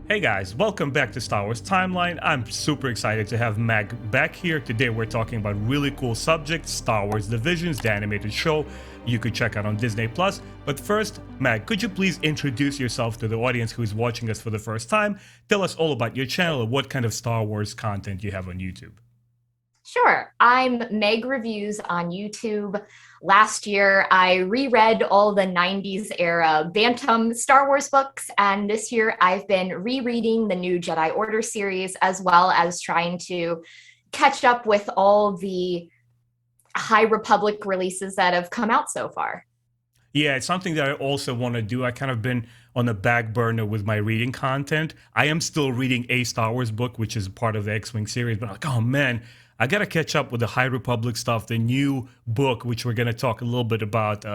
Hey guys, welcome back to Star Wars Timeline. I'm super excited to have Meg back here. Today we're talking about really cool subjects, Star Wars Divisions, the animated show you could check out on Disney+. But first, Meg, could you please introduce yourself to the audience who is watching us for the first time? Tell us all about your channel and what kind of Star Wars content you have on YouTube. Sure. I'm Meg Reviews on YouTube. Last year, I reread all the 90s era Bantam Star Wars books, and this year I've been rereading the new Jedi Order series, as well as trying to catch up with all the High Republic releases that have come out so far. Yeah, it's something that I also want to do. I kind of been on the back burner with my reading content. I am still reading a Star Wars book, which is part of the X-Wing series, but I'm like, oh man, I gotta catch up with the High Republic stuff, the new book, which we're gonna talk a little bit about,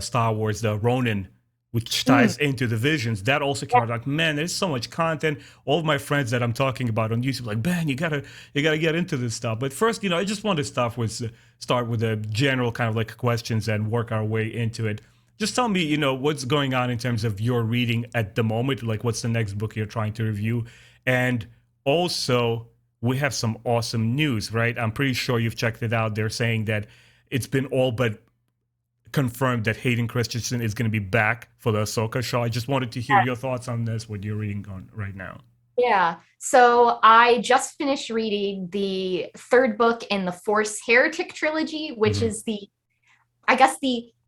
Star Wars, the Ronin, which Mm, ties into the Visions. That also came yeah. out. Like, man, there's so much content. All of my friends that I'm talking about on YouTube, like, man, you gotta get into this stuff. But first, I just want to start with the general kind of like questions and work our way into it. Just tell me, what's going on in terms of your reading at the moment. Like, what's the next book you're trying to review, and also we have some awesome news, right? I'm pretty sure you've checked it out. They're saying that it's been all but confirmed that Hayden Christensen is going to be back for the Ahsoka show. I just wanted to hear your thoughts on this, what you're reading on right now. Yeah. So I just finished reading the third book in the Force Heretic trilogy, which Hmm. is the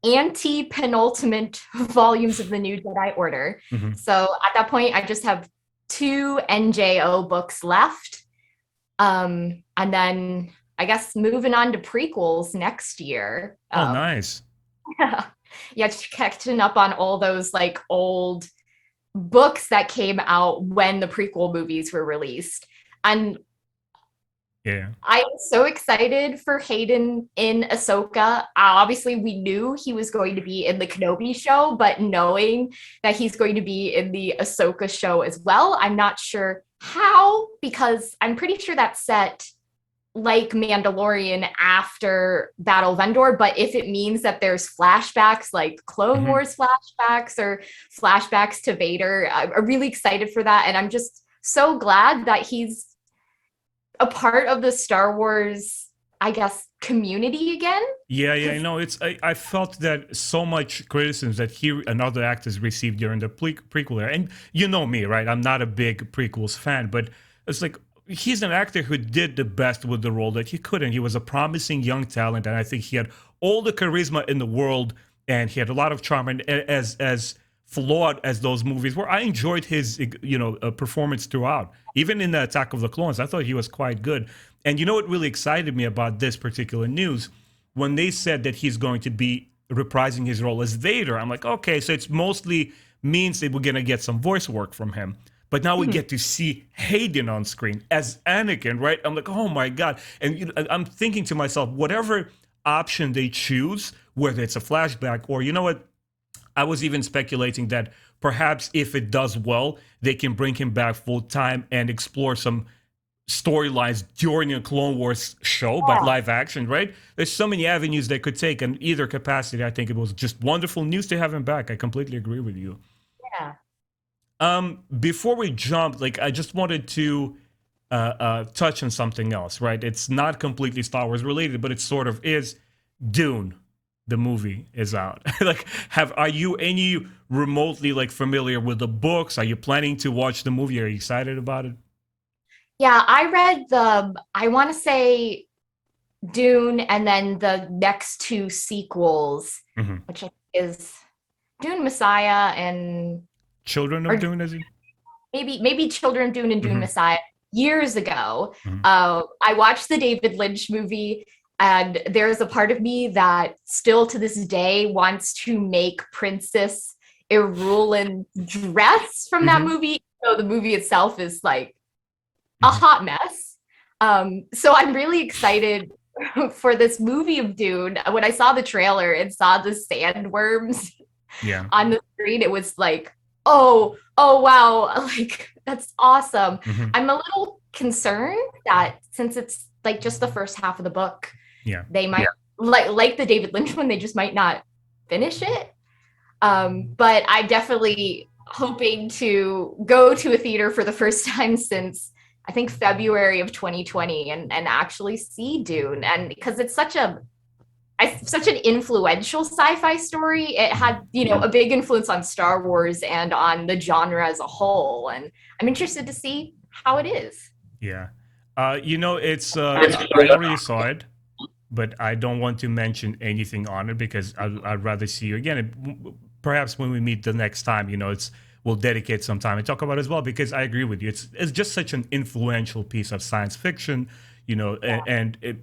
anti-penultimate volumes of the new Jedi Order. Hmm. So at that point, I just have two NJO books left. And then I guess moving on to prequels next year. Oh, nice. Yeah, just catching up on all those like old books that came out when the prequel movies were released. And Yeah. I'm so excited for Hayden in Ahsoka. Obviously, we knew he was going to be in the Kenobi show, but knowing that he's going to be in the Ahsoka show as well, I'm not sure how, because I'm pretty sure that's set like Mandalorian after Battle of Endor. But if it means that there's flashbacks, like Clone Hmm. Wars flashbacks or flashbacks to Vader, I'm really excited for that. And I'm just so glad that he's a part of the Star Wars, I guess, community again. Yeah, yeah, Because I felt that so much criticism that he and other actors received during the prequel era. And you know me, right? I'm not a big prequels fan, but it's like he's an actor who did the best with the role that he could, and he was a promising young talent, and I think he had all the charisma in the world, and he had a lot of charm. And as flawed as those movies were, I enjoyed his performance throughout. Even in the Attack of the Clones, I thought he was quite good. And you know what really excited me about this particular news? When they said that he's going to be reprising his role as Vader, I'm like, okay, so it's mostly means that we're gonna get some voice work from him. But now we Mhm. get to see Hayden on screen as Anakin, right? I'm like, oh my god! And I'm thinking to myself, whatever option they choose, whether it's a flashback or you know what, I was even speculating that perhaps if it does well, they can bring him back full time and explore some storylines during a Clone Wars show, but live action, right? There's so many avenues they could take, and either capacity, I think it was just wonderful news to have him back. I completely agree with you. Yeah. Before we jump, like I just wanted to touch on something else, right? It's not completely Star Wars related, but it sort of is. Dune, the movie is out. Like, are you any remotely like familiar with the books? Are you planning to watch the movie? Are you excited about it? Yeah, I read I want to say Dune and then the next two sequels, Hmm. which is Dune Messiah and Children of or Dune, is it? maybe Children of Dune and Dune Hmm. Messiah years ago. Hmm. I watched the David Lynch movie, and there's a part of me that still to this day wants to make Princess Irulan dress from that Hmm. movie. So the movie itself is like a Hmm. hot mess. So I'm really excited for this movie of Dune. When I saw the trailer and saw the sandworms Yeah. on the screen, it was like, oh wow, like that's awesome. Hmm. I'm a little concerned that since it's like just the first half of the book, Yeah. they might like the David Lynch one, they just might not finish it. But I definitely hoping to go to a theater for the first time since I think February of 2020 and actually see Dune. And because it's such an influential sci-fi story. It had, a big influence on Star Wars and on the genre as a whole. And I'm interested to see how it is. Yeah. It's I already saw it, but I don't want to mention anything on it because I'd rather see you again. And perhaps when we meet the next time, we'll dedicate some time and talk about it as well, because I agree with you. It's just such an influential piece of science fiction, and it,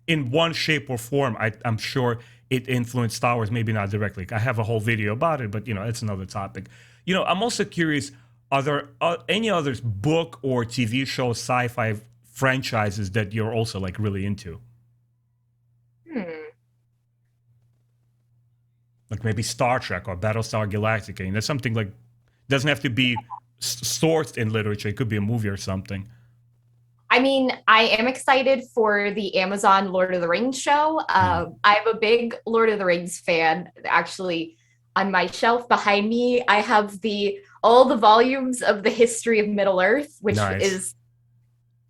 in one shape or form, I'm sure it influenced Star Wars, maybe not directly. I have a whole video about it, but it's another topic. I'm also curious, are there any other book or TV show sci-fi franchises that you're also like really into? Like maybe Star Trek or Battlestar Galactica. Something like doesn't have to be sourced in literature. It could be a movie or something. I mean, I am excited for the Amazon Lord of the Rings show. I'm a big Lord of the Rings fan. Actually, on my shelf behind me, I have all the volumes of the History of Middle Earth, which is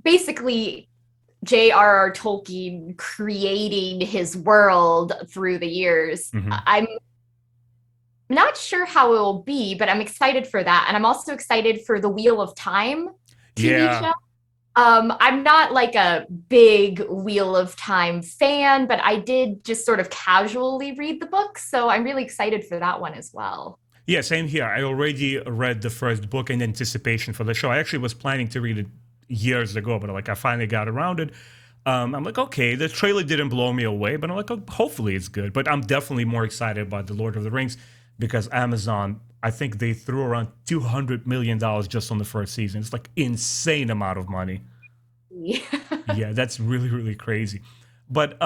basically J.R.R. Tolkien creating his world through the years. I'm not sure how it will be, but I'm excited for that. And I'm also excited for the Wheel of Time TV show. I'm not like a big Wheel of Time fan, but I did just sort of casually read the book. So I'm really excited for that one as well. Yeah, same here. I already read the first book in anticipation for the show. I actually was planning to read it years ago, but I finally got around it. I'm like, okay, the trailer didn't blow me away, but I'm like, oh, hopefully it's good. But I'm definitely more excited about The Lord of the Rings because Amazon, I think they threw around $200 million just on the first season. It's like insane amount of money. Yeah, that's really, really crazy. But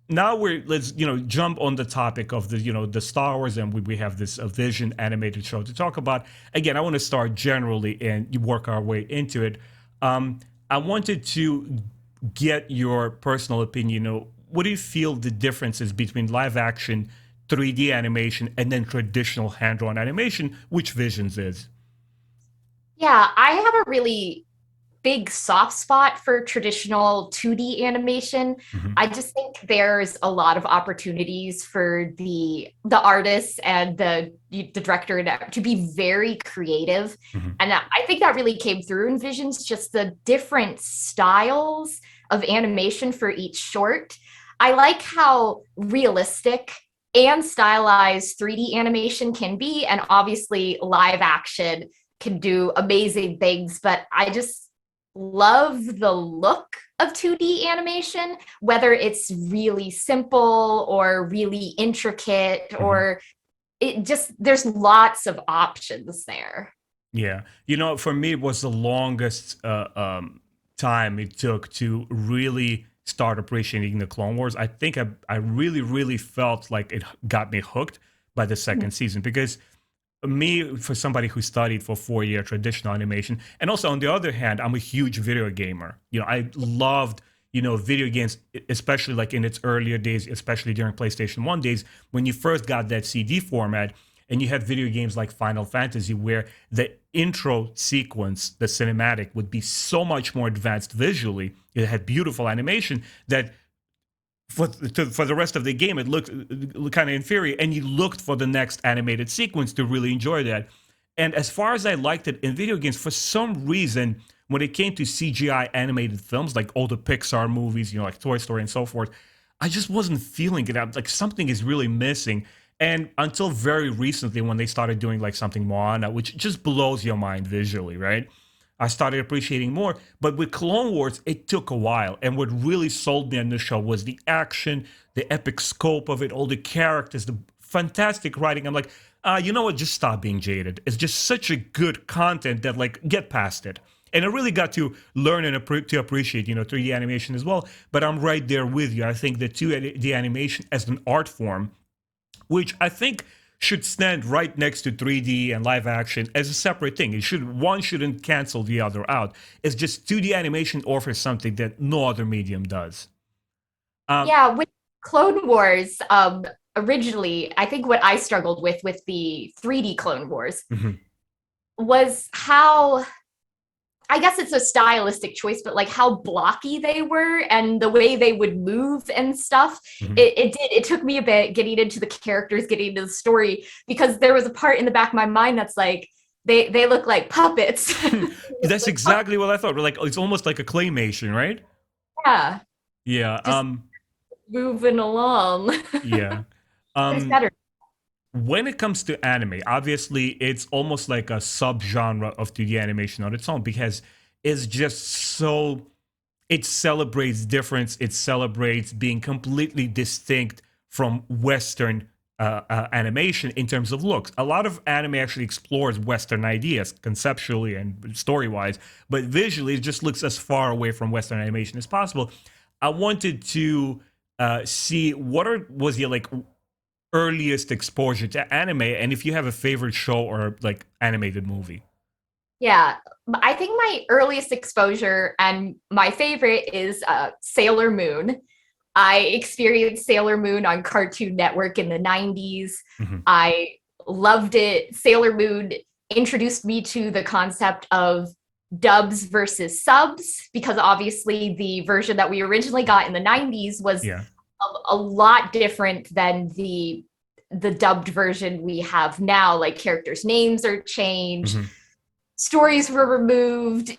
now let's jump on the topic of the Star Wars, and we have this Vision animated show to talk about. Again, I want to start generally and work our way into it. I wanted to get your personal opinion. What do you feel the differences between live action 3D animation and then traditional hand-drawn animation, which Visions is? Yeah, I have a really big soft spot for traditional 2D animation. I just think there's a lot of opportunities for the artists and the director to be very creative. And I think that really came through in Visions, just the different styles of animation for each short. I like how realistic and stylized 3D animation can be, and obviously live action can do amazing things, but I just love the look of 2D animation, whether it's really simple or really intricate, or there's lots of options there. Yeah. For me, it was the longest time it took to really start appreciating the Clone Wars. I think I really, really felt like it got me hooked by the second season, because me, for somebody who studied for 4 years traditional animation, and also on the other hand, I'm a huge video gamer. I loved video games, especially like in its earlier days, especially during PlayStation 1 days, when you first got that CD format, and you had video games like Final Fantasy, where the intro sequence, the cinematic, would be so much more advanced visually. It had beautiful animation that for the rest of the game, it looked kind of inferior, and you looked for the next animated sequence to really enjoy that. And as far as I liked it in video games, for some reason, when it came to CGI animated films, like all the Pixar movies, like Toy Story and so forth, I just wasn't feeling it. I'm like, something is really missing. And until very recently, when they started doing like something Moana, which just blows your mind visually, right? I started appreciating more. But with Clone Wars, it took a while. And what really sold me on the show was the action, the epic scope of it, all the characters, the fantastic writing. I'm like, you know what? Just stop being jaded. It's just such a good content that, like, get past it. And I really got to learn and to appreciate, 3D animation as well. But I'm right there with you. I think the 2D animation as an art form, which I think should stand right next to 3D and live action as a separate thing. One shouldn't cancel the other out. It's just 2D animation offers something that no other medium does. With Clone Wars, originally, I think what I struggled with the 3D Clone Wars, was how, I guess it's a stylistic choice, but like how blocky they were and the way they would move and stuff. Mhm. It took me a bit getting into the characters, getting into the story, because there was a part in the back of my mind that's like, they look like puppets. That's exactly what I thought. Like it's almost like a claymation, right? Yeah, Yeah. just moving along. Yeah. It's Um, better. when it comes to anime, obviously it's almost like a subgenre of 2D animation on its own because it's just so it celebrates difference. It celebrates being completely distinct from Western animation in terms of looks. A lot of anime actually explores Western ideas conceptually and story wise, but visually it just looks as far away from Western animation as possible. I wanted to see was your like earliest exposure to anime, and if you have a favorite show or like animated movie. Yeah, I think my earliest exposure and my favorite is Sailor Moon. I experienced Sailor Moon on Cartoon Network in the 90s. Mhm. I loved it. Sailor Moon introduced me to the concept of dubs versus subs, because obviously the version that we originally got in the 90s was Yeah. a lot different than the dubbed version we have now. Like, characters' names are changed, Mhm. stories were removed,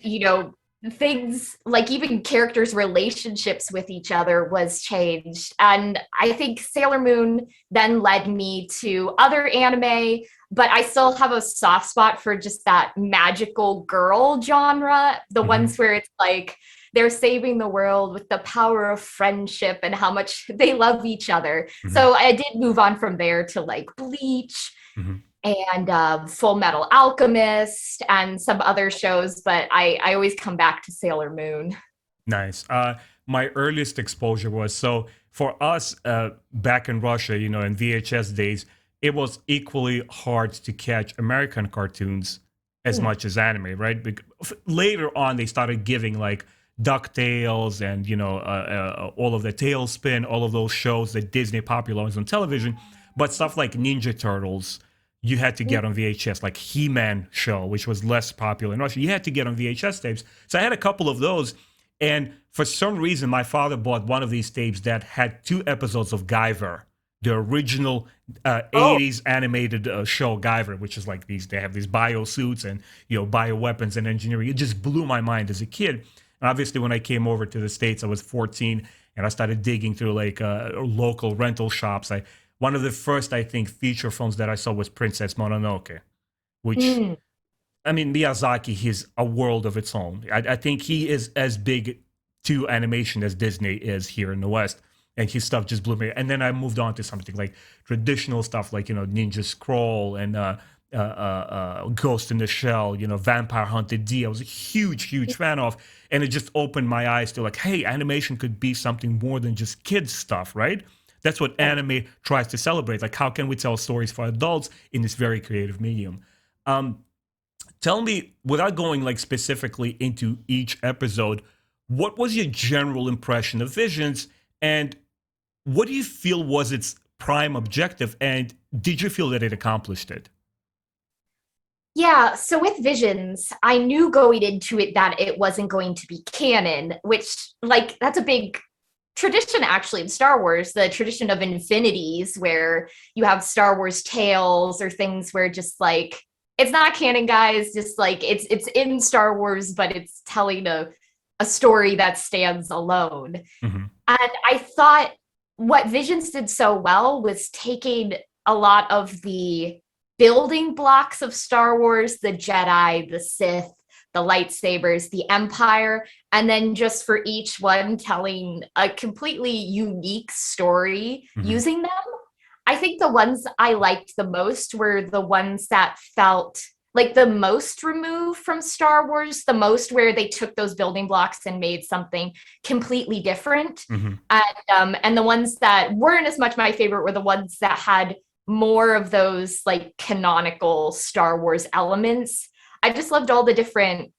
things like even characters' relationships with each other was changed. And I think Sailor Moon then led me to other anime, but I still have a soft spot for just that magical girl genre, the Mhm. ones where it's like they're saving the world with the power of friendship and how much they love each other. Mhm. So I did move on from there to like Bleach Mhm. and Full Metal Alchemist and some other shows, but I always come back to Sailor Moon. Nice. My earliest exposure was so for us back in Russia, in VHS days, it was equally hard to catch American cartoons as Mm. much as anime, right? Later on, they started giving like DuckTales and all of the Tailspin, all of those shows that Disney popularized on television, but stuff like Ninja Turtles. You had to get on VHS, like He-Man show, which was less popular in Russia. You had to get on VHS tapes. So I had a couple of those, and for some reason, my father bought one of these tapes that had 2 episodes of Guyver, the original Oh, 80s animated show Guyver, which is like they have these bio suits and, bio weapons and engineering. It just blew my mind as a kid. And obviously, when I came over to the States, I was 14 and I started digging through like local rental shops. One of the first, I think, feature films that I saw was Princess Mononoke, which mm. I mean, Miyazaki, he's a world of its own. I think he is as big to animation as Disney is here in the West. And his stuff just blew me. And then I moved on to something like traditional stuff like, Ninja Scroll and Ghost in the Shell, Vampire Hunter D. I was a huge, huge fan of. And it just opened my eyes to like, hey, animation could be something more than just kids stuff, right? That's what anime tries to celebrate. Like, how can we tell stories for adults in this very creative medium? Um, Tell me, without going like specifically into each episode, what was your general impression of Visions, and what do you feel was its prime objective, and did you feel that it accomplished it? Yeah, so with Visions, I knew going into it that it wasn't going to be canon, which, like, that's a big tradition actually in Star Wars, the tradition of infinities, where you have Star Wars tales or things where just like it's not canon, guys, just like it's in Star Wars, but it's telling a story that stands alone. Hmm. And I thought what Visions did so well was taking a lot of the building blocks of Star Wars, the Jedi, the Sith, the lightsabers, the Empire, and then just for each one telling a completely unique story Hmm. using them. I think the ones I liked the most were the ones that felt like the most removed from Star Wars, the most where they took those building blocks and made something completely different. Hmm. And the ones that weren't as much my favorite were the ones that had more of those like canonical Star Wars elements. I just loved all the different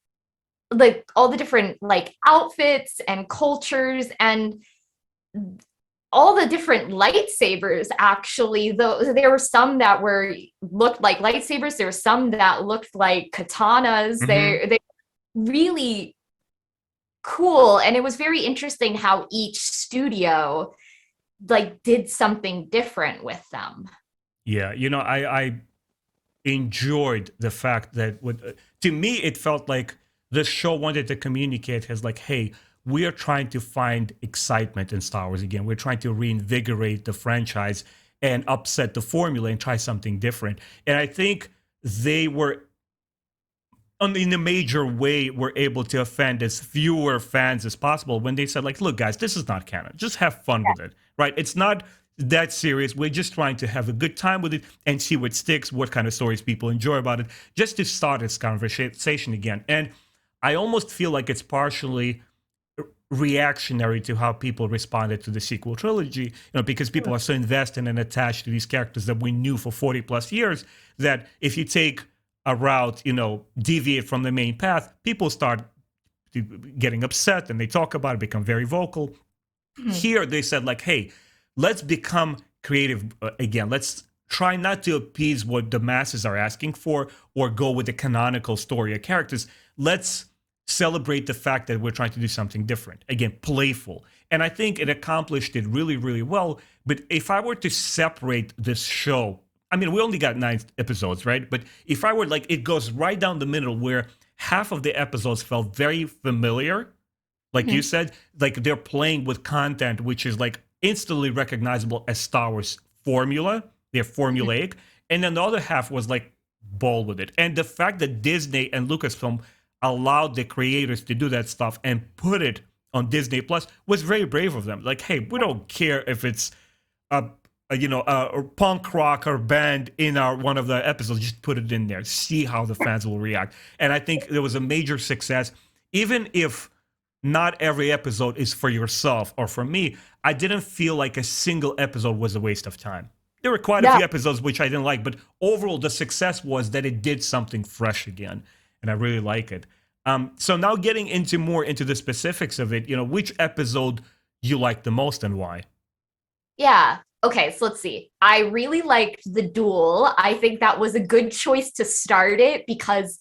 like outfits and cultures, and all the different lightsabers, actually, though there were some that looked like lightsabers, there were some that looked like katanas. They really cool, and it was very interesting how each studio like did something different with them. Yeah, I enjoyed the fact that to me it felt like the show wanted to communicate as like, hey, we are trying to find excitement in Star Wars again. We're trying to reinvigorate the franchise and upset the formula and try something different. And I think they were in a major way were able to offend as fewer fans as possible when they said like, look guys, this is not canon, just have fun with it, right? It's not that serious. We're just trying to have a good time with it and see what sticks, what kind of stories people enjoy about it, just to start this conversation again. And I almost feel like it's partially reactionary to how people responded to the sequel trilogy, because people are so invested and attached to these characters that we knew for 40 plus years, that if you take a route, deviate from the main path, people start getting upset and they talk about it, become very vocal. Here they said like, hey, let's become creative again. Let's try not to appease what the masses are asking for or go with the canonical story of characters. Let's celebrate the fact that we're trying to do something different. Again, playful. And I think it accomplished it really, really well. But if I were to separate this show, I mean, we only got 9 episodes, right? But if I were like, it goes right down the middle where half of the episodes felt very familiar. Like you said, like they're playing with content, which is like instantly recognizable as Star Wars formula. They're formulaic. And then the other half was like bold with it. And the fact that Disney and Lucasfilm allowed the creators to do that stuff and put it on Disney Plus was very brave of them. Like, hey, we don't care if it's a punk rock or band in one of the episodes. Just put it in there. See how the fans will react. And I think there was a major success. Even if not every episode is for yourself or for me, I didn't feel like a single episode was a waste of time. There were quite a few episodes which I didn't like, but overall the success was that it did something fresh again. And I really like it. So now getting more into the specifics of it, which episode you like the most and why? Yeah. Okay, so let's see. I really liked the Duel. I think that was a good choice to start it because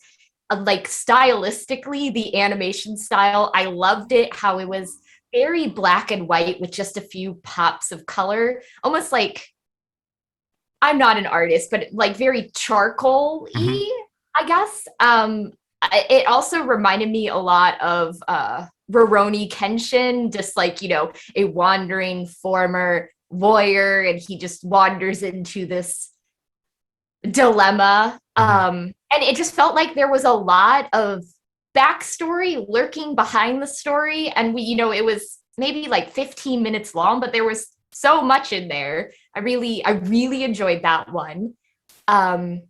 like stylistically, the animation style, I loved it, how it was very black and white with just a few pops of color, almost like, I'm not an artist, but like very charcoal-y, I guess. It also reminded me a lot of Rurouni Kenshin, just like, a wandering former lawyer, and he just wanders into this dilemma. And it just felt like there was a lot of backstory lurking behind the story. And it was maybe like 15 minutes long, but there was so much in there. I really enjoyed that one. Let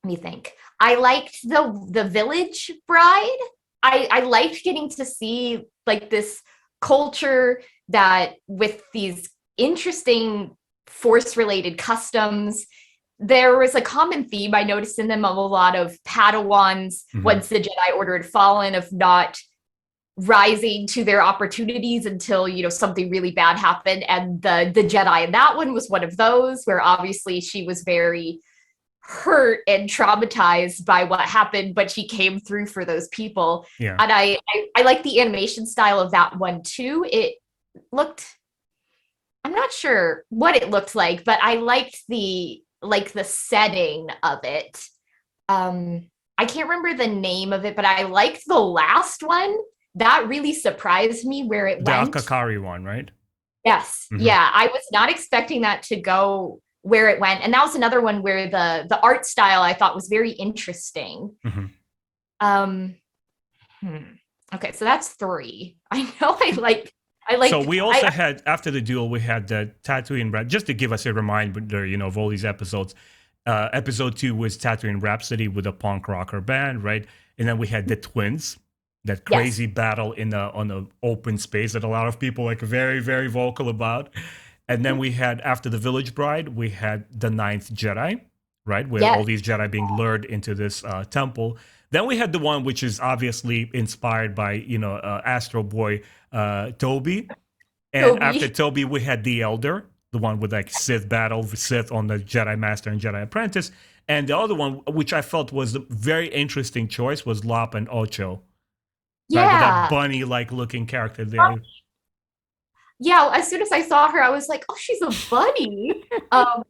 me think. I liked the Village Bride. I liked getting to see like this culture that with these interesting Force-related customs. There was a common theme I noticed in them of a lot of Padawans once the Jedi Order had fallen, of not rising to their opportunities until something really bad happened. And the Jedi in that one was one of those, where obviously she was very hurt and traumatized by what happened, but she came through for those people. Yeah. And I like the animation style of that one too. It looked, I'm not sure what it looked like, but I liked the setting of it. I can't remember the name of it, but I liked the last one. That really surprised me where it went. The Akakari one, right? Yes. Yeah. I was not expecting that to go where it went. And that was another one where the art style I thought was very interesting. Okay, so that's 3. I know I like. So we also had, after the Duel, we had the Tatooine Rhapsody, just to give us a reminder, of all these episodes. Episode 2 was Tatooine Rhapsody with a punk rocker band, right? And then we had the Twins, that crazy battle on the open space that a lot of people like very, very vocal about. And then we had, after the Village Bride, we had the 9th Jedi, right? With all these Jedi being lured into this temple. Then we had the one which is obviously inspired by, Astro Boy Toby, And after Toby. Toby, we had the Elder, the one with like Sith battle, Sith on the Jedi Master and Jedi Apprentice. And the other one, which I felt was a very interesting choice, was Lop and Ocho, right? With that Yeah. bunny-like looking character there, Yeah, as soon as I saw her, I was like, oh, she's a bunny. Um,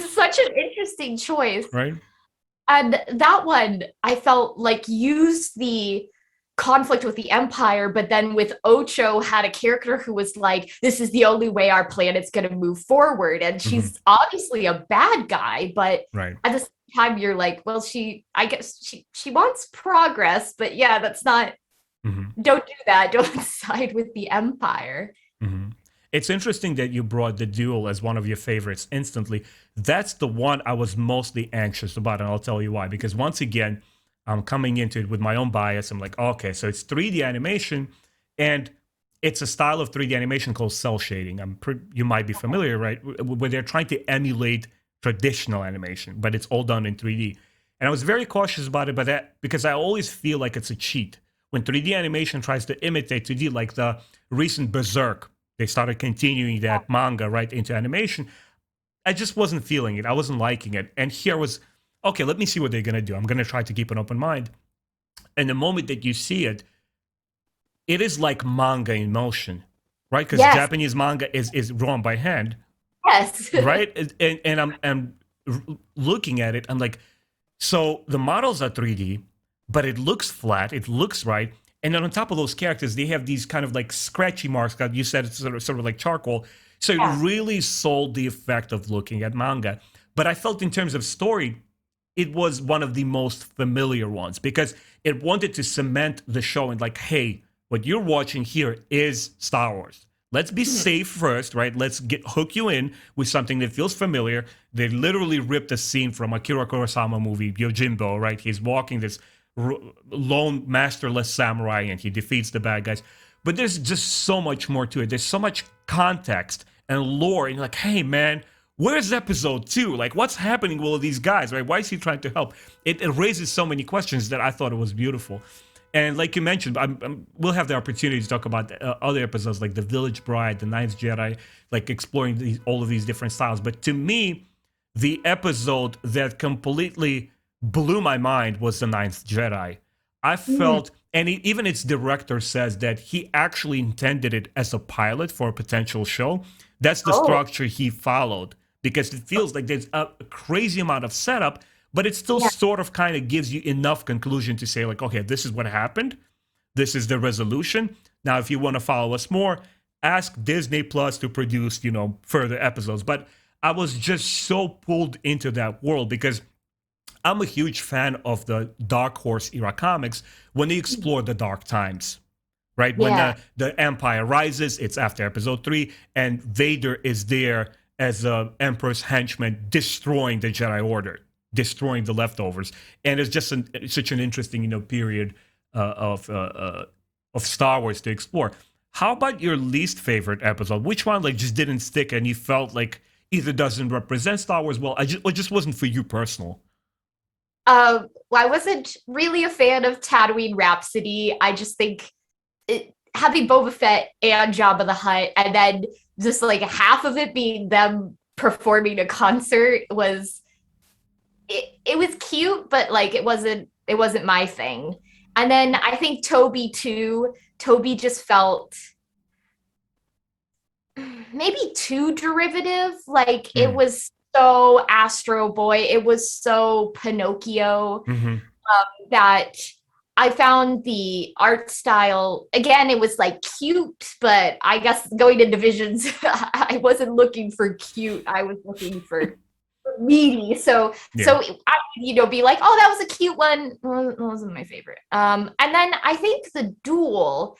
such an interesting choice. right? And that one, I felt like used the conflict with the Empire, but then with Ocho had a character who was like, this is the only way our planet's going to move forward. And Mm-hmm. she's obviously a bad guy, but Right. at the same time, you're like, well, I guess she wants progress, but yeah, that's not, Mm-hmm. don't do that. Don't side with the Empire. Mm-hmm. It's interesting that you brought the Duel as one of your favorites instantly. That's the one I was mostly anxious about, and I'll tell you why. Because once again, I'm coming into it with my own bias. I'm like, okay, so it's 3D animation, and it's a style of 3D animation called cell shading. You might be familiar, right? Where they're trying to emulate traditional animation, but it's all done in 3D. And I was very cautious about it, but that because I always feel like it's a cheat when 3D animation tries to imitate 2D, like the recent Berserk. They started continuing that manga right into animation. I just wasn't feeling it. I wasn't liking it. And here was, okay, let me see what they're going to do. I'm going to try to keep an open mind. And the moment that you see it, it is like manga in motion, right? Because Yes. Japanese manga is drawn by hand, Yes. right? And I'm looking at it. I'm like, so the models are 3D, but it looks flat. It looks right. And then on top of those characters, they have these kind of like scratchy marks. God, you said it's sort of like charcoal. So Yeah. it really sold the effect of looking at manga. But I felt in terms of story, it was one of the most familiar ones because it wanted to cement the show and like, hey, what you're watching here is Star Wars. Let's be safe first, right? Let's hook you in with something that feels familiar. They literally ripped a scene from Akira Kurosawa movie, Yojimbo, right? He's walking this lone masterless samurai and he defeats the bad guys. But there's just so much more to it. There's so much context and lore. And you're like, hey, man, where's episode 2? Like, what's happening with all these guys, right? Why is he trying to help? It raises so many questions that I thought it was beautiful. And like you mentioned, we'll have the opportunity to talk about other episodes like The Village Bride, The Ninth Jedi, like exploring all of these different styles. But to me, the episode that completely blew my mind was The Ninth Jedi. I felt, and even its director says that he actually intended it as a pilot for a potential show. That's the structure he followed because it feels like there's a crazy amount of setup, but it still Yeah. sort of kind of gives you enough conclusion to say like, okay, this is what happened. This is the resolution. Now, if you want to follow us more, ask Disney Plus to produce, further episodes. But I was just so pulled into that world because I'm a huge fan of the Dark Horse era comics when they explore the dark times, right? When Yeah. the Empire rises, it's after episode 3, and Vader is there as a Emperor's henchman destroying the Jedi Order, destroying the leftovers. And it's just such an interesting, period of Star Wars to explore. How about your least favorite episode? Which one like just didn't stick and you felt like either doesn't represent Star Wars well, or just wasn't for you personal? Well, I wasn't really a fan of Tatooine Rhapsody. I just think having Boba Fett and Jabba the Hutt, and then just like half of it being them performing a concert was it was cute, but like it wasn't my thing. And then I think Toby too. Toby just felt maybe too derivative. Like it Mm. was so Astro Boy. It was so Pinocchio Mm-hmm. that I found the art style again. It was like cute, but I guess going to divisions, I wasn't looking for cute. I was looking for meaty. So Yeah. so I be like, oh, that was a cute one. Well, it wasn't my favorite. And then I think the Duel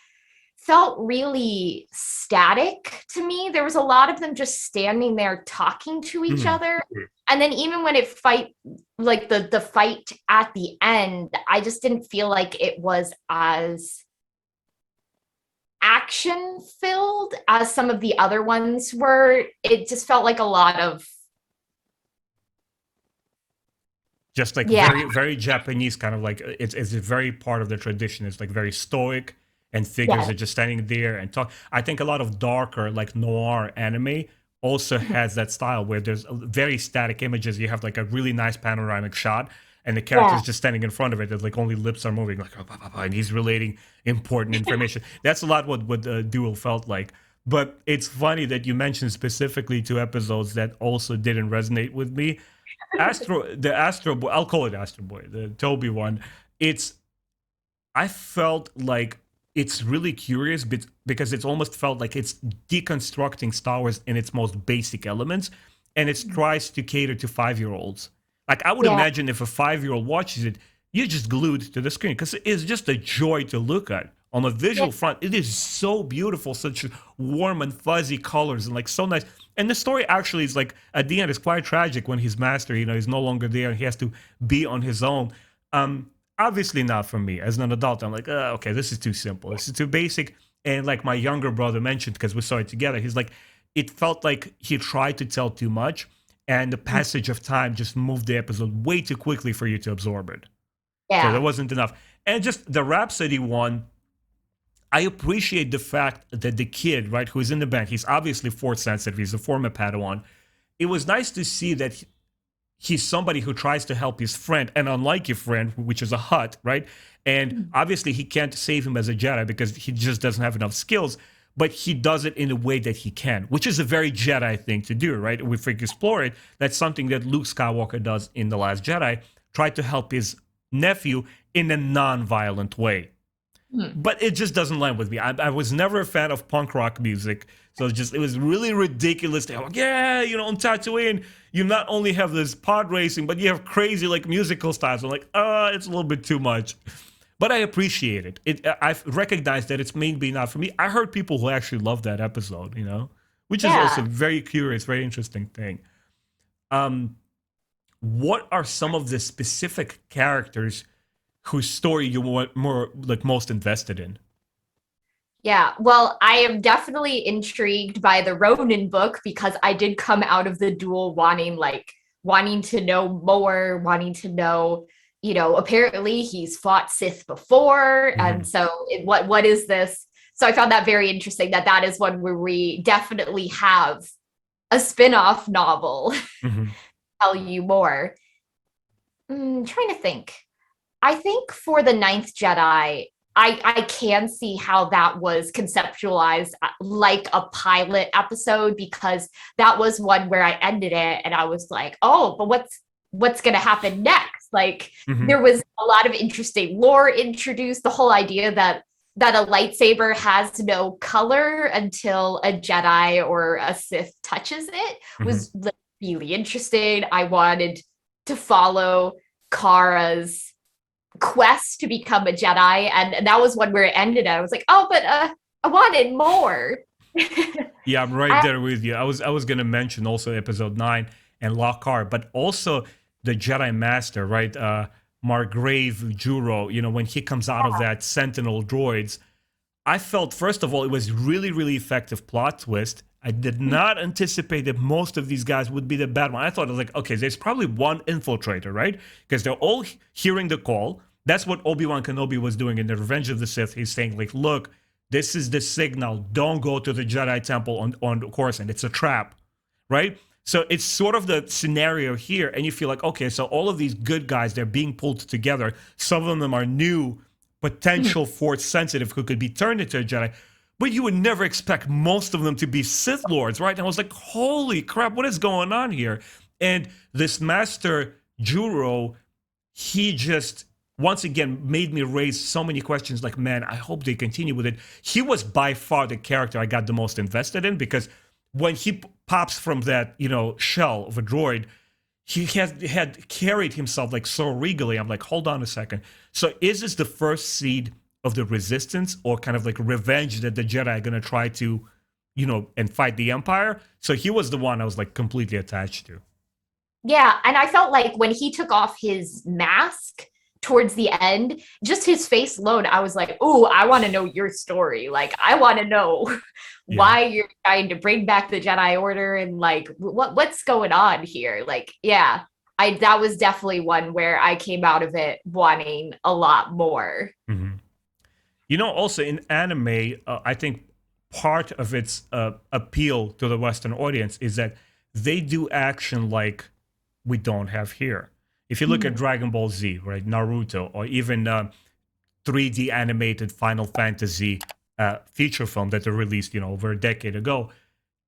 felt really static to me. There was a lot of them just standing there talking to each Mm. other. And then even when it like the fight at the end, I just didn't feel like it was as action filled as some of the other ones were. It just felt like a lot of Just like yeah. very, very Japanese, kind of like it's a very part of the tradition. It's like very stoic and figures Yeah. are just standing there and talk. I think a lot of darker, like noir anime also has that style where there's very static images. You have like a really nice panoramic shot, and the character's Yeah. just standing in front of it. There's like only lips are moving, like and he's relating important information. That's a lot what Duel felt like. But it's funny that you mentioned specifically two episodes that also didn't resonate with me. The Astro Boy, I'll call it Astro Boy, the Toby one. It's I felt like it's really curious because it's almost felt like it's deconstructing Star Wars in its most basic elements, and it tries to cater to 5-year-olds. Like I would Yeah. imagine if a 5-year-old watches it, you're just glued to the screen because it's just a joy to look at. On a Yeah. visual front, it is so beautiful, such warm and fuzzy colors, and like so nice. And the story actually is like at the end is quite tragic when his master, is no longer there and he has to be on his own. Obviously not for me as an adult. I'm like, okay, this is too simple. This is too basic. And like my younger brother mentioned, because we saw it together, he's like, it felt like he tried to tell too much, and the passage of time just moved the episode way too quickly for you to absorb it. So there Yeah. wasn't enough. And just the Rhapsody one, I appreciate the fact that the kid, right, who is in the band, he's obviously force sensitive. He's a former Padawan. It was nice to see that he's somebody who tries to help his friend, and unlike your friend, which is a Hutt, right? And obviously he can't save him as a Jedi because he just doesn't have enough skills, but he does it in a way that he can, which is a very Jedi thing to do, right? If we explore it, that's something that Luke Skywalker does in The Last Jedi, try to help his nephew in a non-violent way. But it just doesn't land with me. I was never a fan of punk rock music, so it was really ridiculous. They're like, yeah, on Tatooine, you not only have this pod racing, but you have crazy like musical styles. I'm like, it's a little bit too much. But I appreciate it. I've recognized that it's maybe not for me. I heard people who actually love that episode, which is also Yeah. very curious, very interesting thing. Um, what are some of the specific characters whose story you want more like most invested in? Yeah, well, I am definitely intrigued by the Ronin book because I did come out of the Duel wanting to know more, wanting to know, apparently he's fought Sith before, Mm-hmm. and so what is this? So I found that very interesting that is one where we definitely have a spin-off novel Mm-hmm. tell you more. Trying to think. I think for the Ninth Jedi, I can see how that was conceptualized like a pilot episode because that was one where I ended it and I was like, oh, but what's gonna happen next? Like Mm-hmm. there was a lot of interesting lore introduced, the whole idea that a lightsaber has no color until a Jedi or a Sith touches it Mm-hmm. was really interesting. I wanted to follow Kara's quest to become a Jedi, and that was one where it ended. I was like, oh, but I wanted more. Yeah, I'm right there with you. I was gonna mention also episode 9 and Lockhart, but also the Jedi Master, right? Margrave Juro, when he comes out of that Sentinel droids, I felt, first of all, it was really, really effective plot twist. I did not anticipate that most of these guys would be the bad one. I thought it was like, okay, there's probably one infiltrator, right? Because they're all hearing the call. That's what Obi-Wan Kenobi was doing in the Revenge of the Sith. He's saying, like, look, this is the signal. Don't go to the Jedi Temple on Coruscant. It's a trap, right? So it's sort of the scenario here, and you feel like, okay, so all of these good guys, they're being pulled together. Some of them are new, potential force sensitive who could be turned into a Jedi, but you would never expect most of them to be Sith Lords, right? And I was like, holy crap, what is going on here? And this Master Juro, he just once again made me raise so many questions like, man, I hope they continue with it. He was by far the character I got the most invested in because when he pops from that, shell of a droid, he had carried himself like so regally. I'm like, hold on a second. So is this the first seed of the resistance or kind of like revenge that the Jedi are going to try to, and fight the Empire? So he was the one I was like completely attached to. Yeah, and I felt like when he took off his mask towards the end, just his face alone, I was like, "Ooh, I want to know your story. Like, I want to know Yeah. why you're trying to bring back the Jedi Order and like what's going on here." Like, yeah, I that was definitely one where I came out of it wanting a lot more. Mm-hmm. Also in anime, I think part of its appeal to the Western audience is that they do action like we don't have here. If you look at Mhm. Dragon Ball Z, right, Naruto, or even 3D animated Final Fantasy feature film that they released, over a decade ago,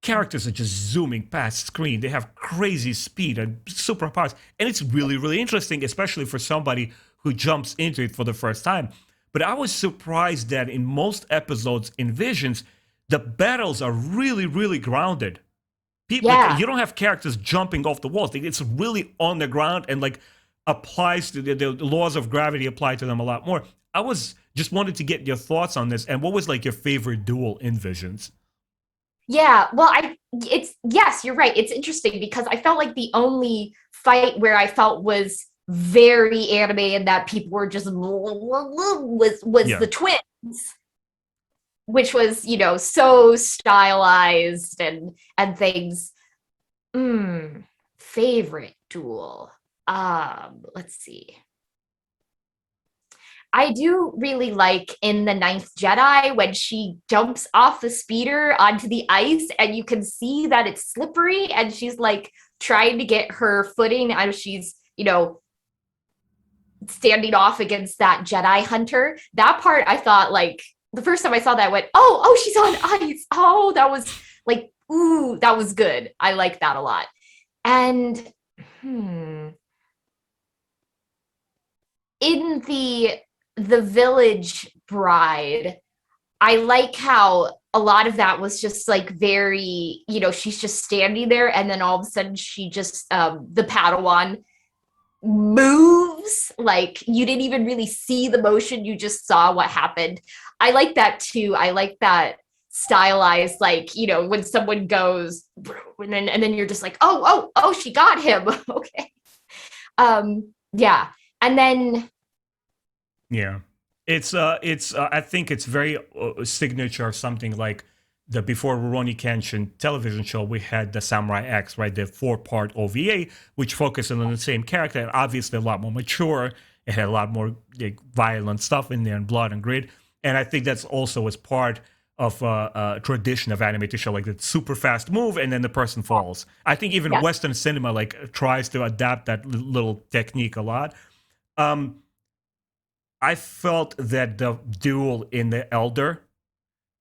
characters are just zooming past screen. They have crazy speed and superpowers, and it's really, really interesting, especially for somebody who jumps into it for the first time. But I was surprised that in most episodes in Visions, the battles are really, really grounded. Yeah. You don't have characters jumping off the walls. It's really on the ground and like applies to the laws of gravity apply to them a lot more. I was just wanted to get your thoughts on this, and what was like your favorite duel in Visions? Yeah, well, it's yes, you're right. It's interesting because I felt like the only fight where I felt was very anime and that people were just was Yeah. the twins, which was, so stylized and things. Favorite duel. Let's see. I do really like in the Ninth Jedi when she jumps off the speeder onto the ice and you can see that it's slippery and she's like trying to get her footing as she's, standing off against that Jedi hunter. That part I thought like the first time I saw that I went, oh, she's on ice. Oh, that was like, ooh, that was good. I like that a lot. And in the village bride, I like how a lot of that was just like very, she's just standing there and then all of a sudden she just the Padawan moves like you didn't even really see the motion, you just saw what happened. I like that too. I like that stylized, like, when someone goes and then you're just like, oh, she got him. Okay. Yeah. And then Yeah, it's I think it's very signature of something like the before Rurouni Kenshin television show. We had the Samurai X, right, the 4-part OVA, which focused on the same character, and obviously a lot more mature. It had a lot more like, violent stuff in there and blood and grit, and I think that's also as part of tradition of anime to show like the super fast move and then the person falls. I think even yeah. Western cinema like tries to adapt that little technique a lot. Um, I felt that the duel in The Elder,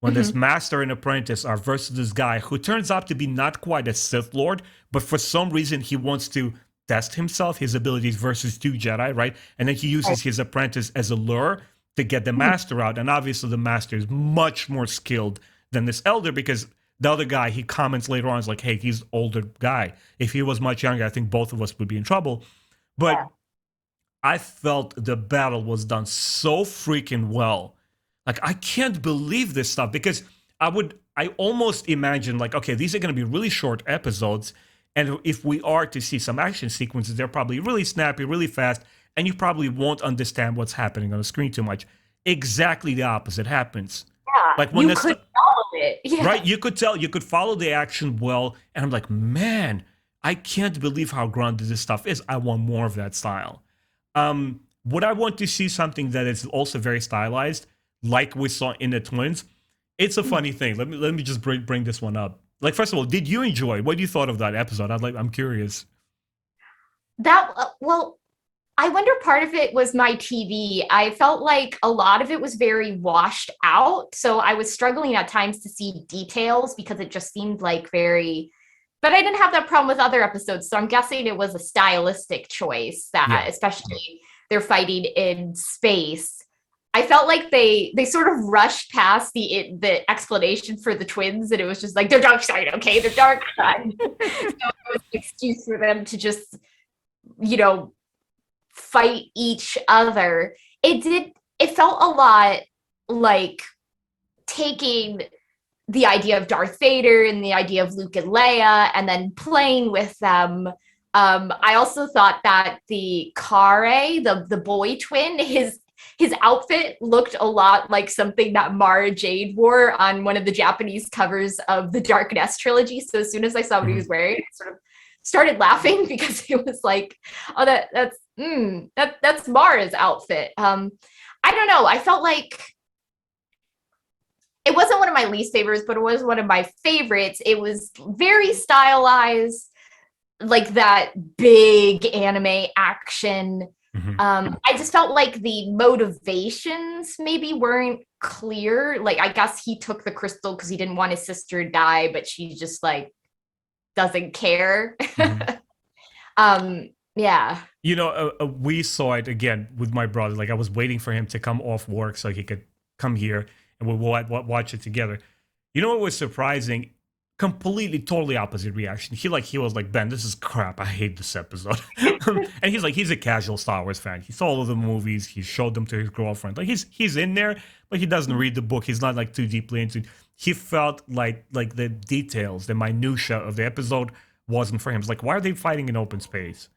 when this Mhm. master and apprentice are versus this guy who turns out to be not quite a Sith Lord, but for some reason he wants to test himself, his abilities versus 2 Jedi, right? And then he Right. uses his apprentice as a lure to get the Mhm. master out. And obviously the master is much more skilled than this elder because the other guy, he comments later on, is like, hey, he's an older guy. If he was much younger, I think both of us would be in trouble. Yeah. But I felt the battle was done so freaking well. Like I can't believe this stuff because I almost imagine like, okay, these are going to be really short episodes, and if we are to see some action sequences, they're probably really snappy, really fast, and you probably won't understand what's happening on the screen too much. Exactly the opposite happens. Yeah. Like when You this, could follow it. right, Yeah. you could tell, you could follow the action well, and I'm like, man, I can't believe how grounded this stuff is. I want more of that style. Would I want to see something that is also very stylized, like we saw in the Twins? It's a funny thing. Let me just bring this one up. Like, first of all, did you enjoy? What you thought of that episode? I'm curious. That well, I wonder part of it was my TV. I felt like a lot of it was very washed out. So I was struggling at times to see details because it just seemed like very, but I didn't have that problem with other episodes. So I'm guessing it was a stylistic choice that, Yeah, especially they're fighting in space. I felt like they sort of rushed past the explanation for the twins, and it was just like they're dark side, okay, they're dark side. So it was an excuse for them to just, you know, fight each other. It felt a lot like taking the idea of Darth Vader and the idea of Luke and Leia and then playing with them. I also thought that the Kare, the boy twin, his outfit looked a lot like something that Mara Jade wore on one of the Japanese covers of the Dark Nest trilogy. So as soon as I saw what he hmm was wearing, I sort of started laughing because it was like, oh, that's Mara's outfit. I don't know. I felt like it wasn't one of my least favorites, but it was one of my favorites. It was very stylized, like that big anime action. Mhm. I just felt like the motivations maybe weren't clear. Like, I guess he took the crystal because he didn't want his sister to die, but she just like doesn't care. Mhm. Yeah. We saw it again with my brother. Like I was waiting for him to come off work so he could come here and we'll watch it together. You know what was surprising? Completely, totally opposite reaction. He was like, Ben, this is crap. I hate this episode. And he's a casual Star Wars fan. He saw all of the movies. He showed them to his girlfriend. Like he's in there, but he doesn't read the book. He's not like too deeply into it. He felt like the details, the minutia of the episode wasn't for him. It's like, why are they fighting in open space?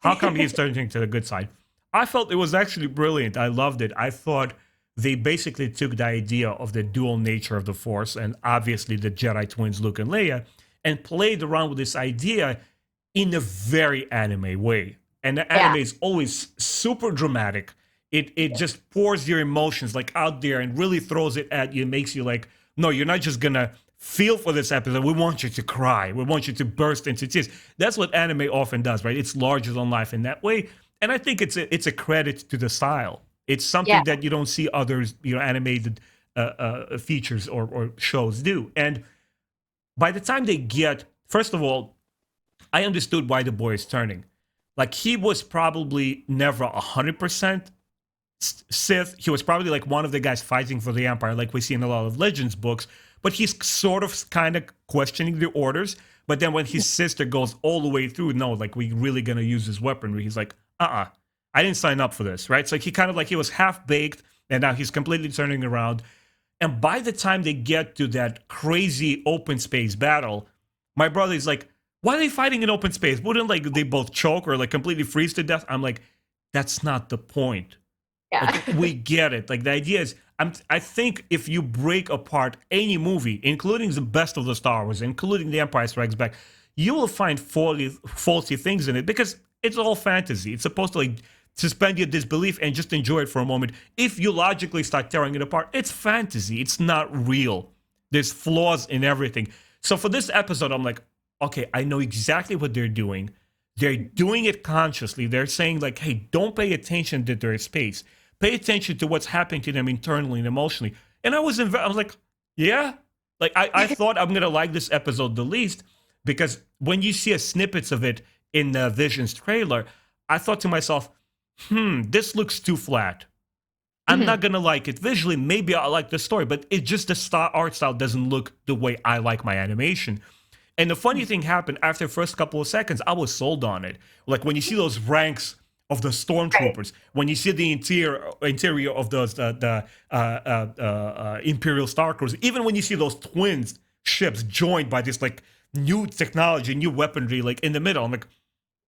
How come he's turning to the good side? I felt it was actually brilliant. I loved it. I thought they basically took the idea of the dual nature of the Force and obviously the Jedi twins, Luke and Leia, and played around with this idea in a very anime way. And the anime is always super dramatic. It just pours your emotions like out there and really throws it at you. It makes you like, no, you're not just gonna feel for this episode. We want you to cry. We want you to burst into tears. That's what anime often does, right? It's larger than life in that way. And I think it's a credit to the style. It's something that you don't see others, animated features or shows do. And by the time they get, first of all, I understood why the boy is turning. Like he was probably never 100% Sith. He was probably like one of the guys fighting for the Empire, like we see in a lot of Legends books. But he's sort of kind of questioning the orders. But then when his sister goes all the way through, no, like we really gonna use this weaponry. He's like, I didn't sign up for this, right? So he kind of like he was half baked, and now he's completely turning around. And by the time they get to that crazy open space battle, my brother is like, why are they fighting in open space? Wouldn't like they both choke or like completely freeze to death? I'm like, that's not the point. Yeah. Like, we get it. Like the idea is, I think if you break apart any movie, including the best of the Star Wars, including The Empire Strikes Back, you will find faulty things in it because it's all fantasy. It's supposed to like suspend your disbelief and just enjoy it for a moment. If you logically start tearing it apart, it's fantasy. It's not real. There's flaws in everything. So for this episode, I'm like, okay, I know exactly what they're doing. They're doing it consciously. They're saying like, hey, don't pay attention to their space. Pay attention to what's happening to them internally and emotionally. And I was like, yeah. Like I thought I'm gonna like this episode the least because when you see snippets of it in the Visions trailer, I thought to myself, this looks too flat. I'm not gonna like it visually. Maybe I like the story, but it just the art style doesn't look the way I like my animation. And the funny thing happened after the first couple of seconds, I was sold on it. Like when you see those ranks of the stormtroopers, when you see the interior of those the Imperial Star Cruiser, even when you see those twins ships joined by this like new technology, new weaponry, like in the middle, I'm like,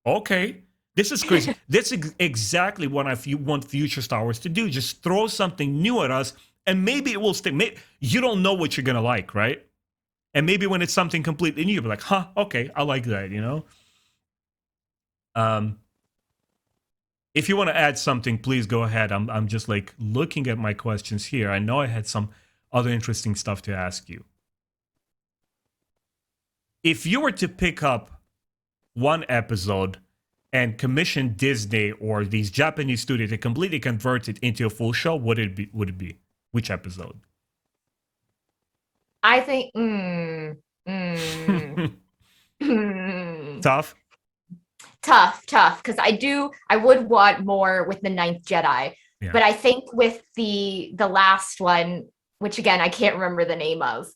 okay. This is crazy. That's exactly what I want future Star Wars to do. Just throw something new at us, and maybe it will stick. You don't know what you're going to like, right? And maybe when it's something completely new, you'll be like, okay, I like that, If you want to add something, please go ahead. I'm just like looking at my questions here. I know I had some other interesting stuff to ask you. If you were to pick up one episode and commission Disney or these Japanese studios to completely convert it into a full show, would it be? Which episode? I think Tough because I would want more with the Ninth Jedi. Yeah. But I think with the last one, which again I can't remember the name of,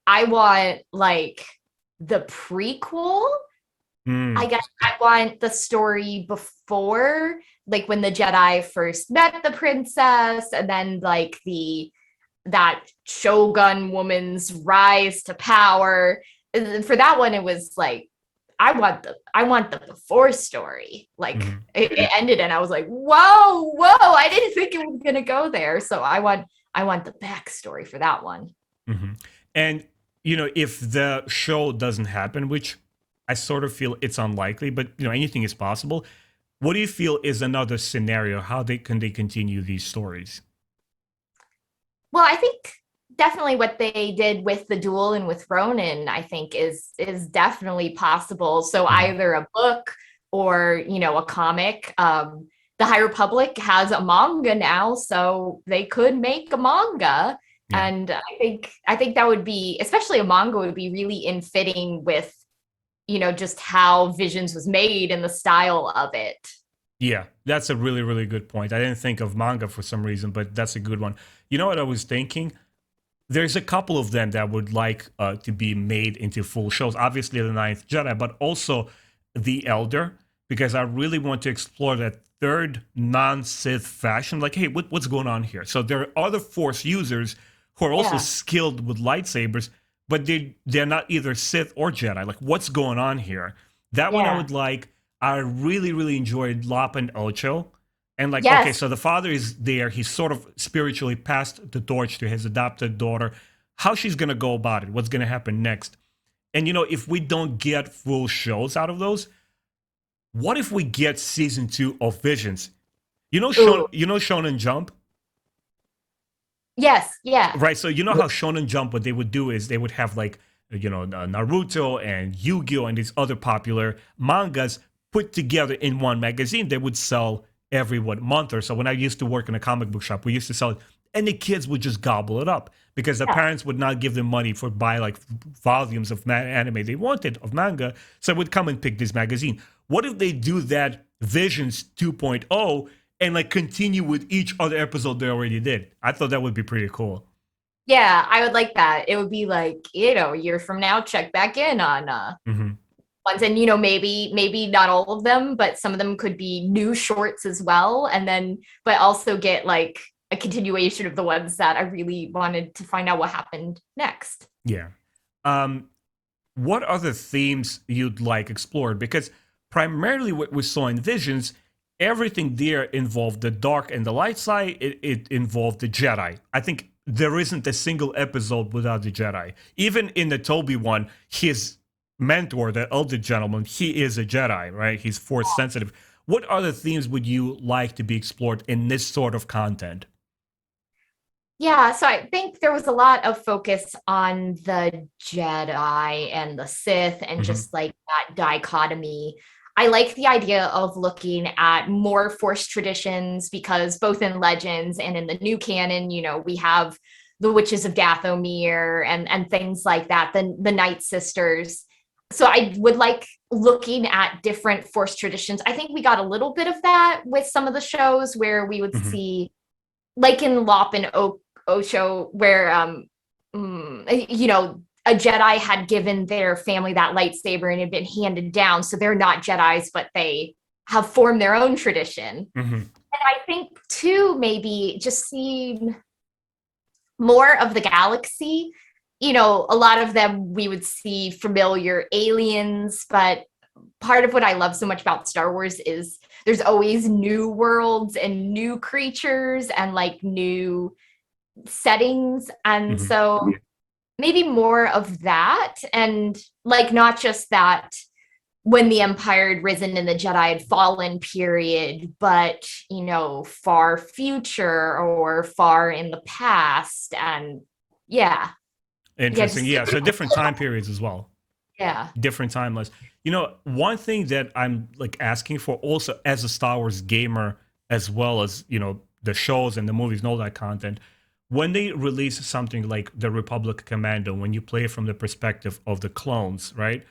I want like the prequel. I guess I want the story before, like when the Jedi first met the princess, and then like that Shogun woman's rise to power. And for that one, it was like I want the before story. Like it ended, and I was like, whoa! I didn't think it was gonna go there. So I want the backstory for that one. And if the show doesn't happen, which I sort of feel it's unlikely, but anything is possible. What do you feel is another scenario? How can they continue these stories? Well, I think definitely what they did with the Duel and with Ronin, I think is definitely possible. So Mhm. either a book or a comic. The High Republic has a manga now, so they could make a manga. Yeah. And I think that would be, especially a manga, would be really in fitting with just how Visions was made and the style of it. Yeah, that's a really, really good point. I didn't think of manga for some reason, but that's a good one. You know what I was thinking? There's a couple of them that would like to be made into full shows. Obviously, the Ninth Jedi, but also the Elder, because I really want to explore that third non-Sith fashion. Like, hey, what's going on here? So there are other Force users who are also Yeah. skilled with lightsabers, but they're not either Sith or Jedi. Like, what's going on here? That one I Yeah. would like. I really, really enjoyed Lop and Ocho. And like, okay, Yes. so the father is there. He's sort of spiritually passed the torch to his adopted daughter. How she's gonna go about it? What's gonna happen next? And if we don't get full shows out of those, what if we get season 2 of Visions? Ooh. Shonen Jump, Yes. Yeah. right? So you know how Shonen Jump, what they would do is they would have like Naruto and Yu-Gi-Oh and these other popular mangas put together in one magazine. They would sell every month or so. When I used to work in a comic book shop, we used to sell it, and the kids would just gobble it up because the Yeah. parents would not give them money for buy like volumes of anime they wanted of manga, so would come and pick this magazine. What if they do that Visions 2.0 and like continue with each other episode they already did? I thought that would be pretty cool. Yeah, I would like that. It would be like, a year from now, check back in on Hmm. ones. And maybe not all of them, but some of them could be new shorts as well. And then but also get like a continuation of the ones that I really wanted to find out what happened next. Yeah. Um, what other themes you'd like explored? Because primarily what we saw in Visions, everything there involved the dark and the light side. It involved the Jedi. I think there isn't a single episode without the Jedi. Even in the Toby one, his mentor, the elder gentleman, he is a Jedi, right? He's force sensitive. What other themes would you like to be explored in this sort of content? Yeah, so I think there was a lot of focus on the Jedi and the Sith and Hmm. just like that dichotomy. I like the idea of looking at more Force traditions because both in Legends and in the new canon, we have the Witches of Dathomir and things like that, the Night Sisters. So I would like looking at different Force traditions. I think we got a little bit of that with some of the shows where we would Hmm. see, like in Lop and Ocho, where a Jedi had given their family that lightsaber and it had been handed down, so they're not Jedis, but they have formed their own tradition. Hmm. And I think too, maybe just seeing more of the galaxy. A lot of them we would see familiar aliens, but part of what I love so much about Star Wars is there's always new worlds and new creatures and like new settings. And Hmm. so maybe more of that. And like not just that when the Empire had risen and the Jedi had fallen period, but far future or far in the past. And yeah. Yeah, Interesting. just Yeah. So different time periods as well. yeah. Different timelines. One thing that I'm like asking for also as a Star Wars gamer, as well as, the shows and the movies and all that content, when they release something like the Republic Commando, when you play from the perspective of the clones, right?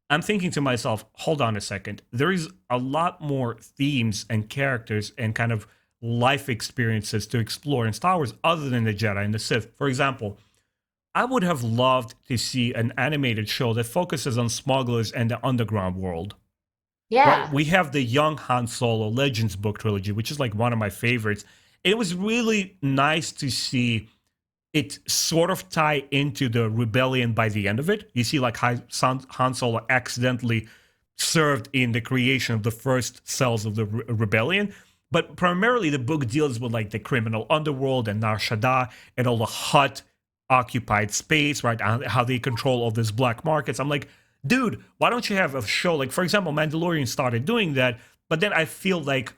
I'm thinking to myself, hold on a second. There is a lot more themes and characters and kind of life experiences to explore in Star Wars other than the Jedi and the Sith. For example, I would have loved to see an animated show that focuses on smugglers and the underground world. Right? Yeah. We have the Young Han Solo Legends book trilogy, which is like one of my favorites. It was really nice to see it sort of tie into the rebellion by the end of it. You see, like Han Solo accidentally served in the creation of the first cells of the rebellion. But primarily, the book deals with like the criminal underworld and Nar Shaddaa and all the Hutt occupied space, right? How they control all these black markets. I'm like, dude, why don't you have a show like, for example, Mandalorian started doing that, but then I feel like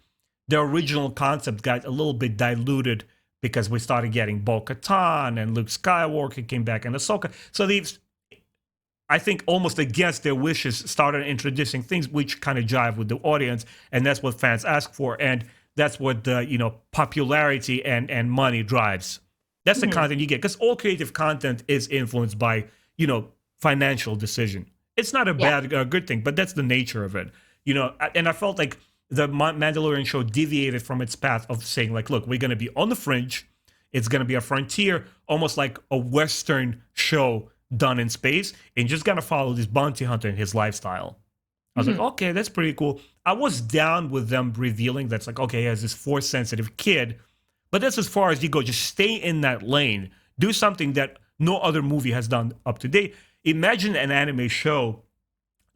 the original concept got a little bit diluted because we started getting Bo-Katan and Luke Skywalker came back and Ahsoka. So these, I think, almost against their wishes, started introducing things which kind of jive with the audience, and that's what fans ask for, and that's what the popularity and money drives. That's the content you get, because all creative content is influenced by financial decision. It's not a bad good thing, but that's the nature of it. And I felt like the Mandalorian show deviated from its path of saying, like, look, we're going to be on the fringe. It's going to be a frontier, almost like a Western show done in space, and just going to follow this bounty hunter and his lifestyle. I was like, okay, that's pretty cool. I was down with them revealing that's like, okay, he has this force-sensitive kid, but that's as far as you go. Just stay in that lane. Do something that no other movie has done up to date. Imagine an anime show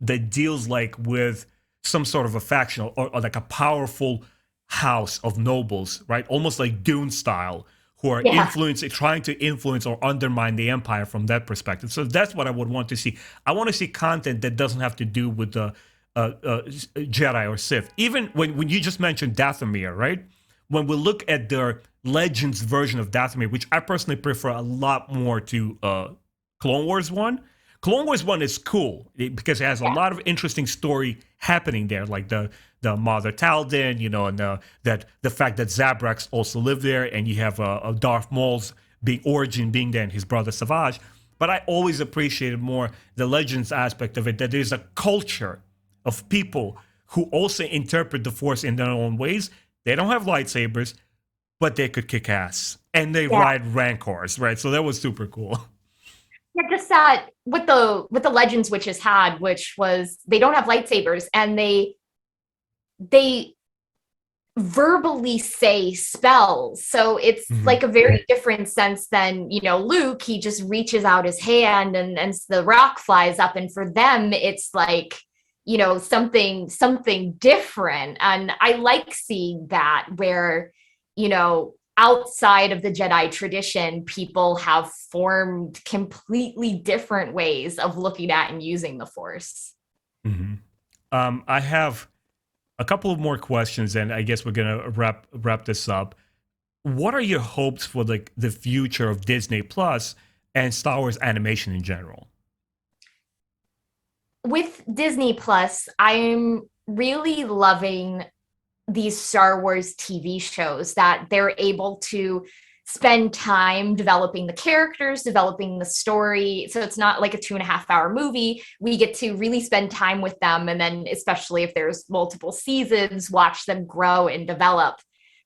that deals like with some sort of a faction or like a powerful house of nobles, right? Almost like Dune style, who are trying to influence or undermine the empire from that perspective. So that's what I would want to see. I want to see content that doesn't have to do with the Jedi or Sith. Even when you just mentioned Dathomir, right? When we look at their Legends version of Dathomir, which I personally prefer a lot more to Clone Wars 1. Clone Wars 1 is cool because it has a lot of interesting story happening there, like the Mother Taldan, and the fact that Zabraks also live there, and you have Darth Maul's origin being there and his brother Savage. But I always appreciated more the Legends aspect of it, that there's a culture of people who also interpret the Force in their own ways. They don't have lightsabers, but they could kick ass, and they ride Rancors, right? So that was super cool. Yeah, just that with the Legends witches had, which was they don't have lightsabers, and they verbally say spells. So it's like a very different sense than, Luke. He just reaches out his hand and the rock flies up. And for them, it's like, something different. And I like seeing that where, outside of the Jedi tradition, people have formed completely different ways of looking at and using the Force. I have a couple of more questions, and I guess we're gonna wrap this up. What are your hopes for the future of Disney Plus and Star Wars animation in general? With Disney Plus, I'm really loving these Star Wars TV shows that they're able to spend time developing the characters, developing the story. So it's not like a 2.5 hour movie. We get to really spend time with them. And then, especially if there's multiple seasons, watch them grow and develop.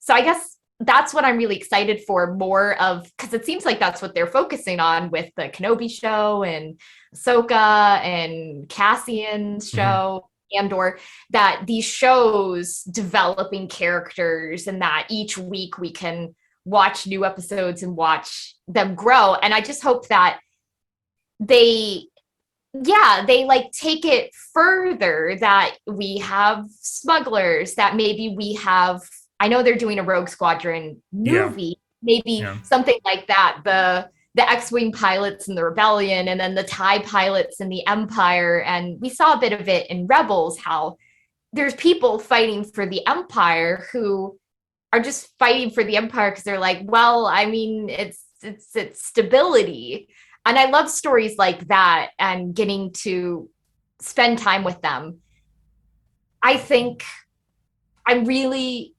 So I guess that's what I'm really excited for, more of, because it seems like that's what they're focusing on with the Kenobi show and Ahsoka and Cassian's show. Andor, that these shows developing characters, and that each week we can watch new episodes and watch them grow. And I just hope that they like take it further, that we have smugglers, that maybe we have, I know they're doing a Rogue Squadron movie, maybe something like that, the X-Wing pilots in the Rebellion, and then the TIE pilots in the Empire. And we saw a bit of it in Rebels, how there's people fighting for the Empire who are just fighting for the Empire because they're like, well, I mean, it's stability. And I love stories like that and getting to spend time with them. I think I'm really...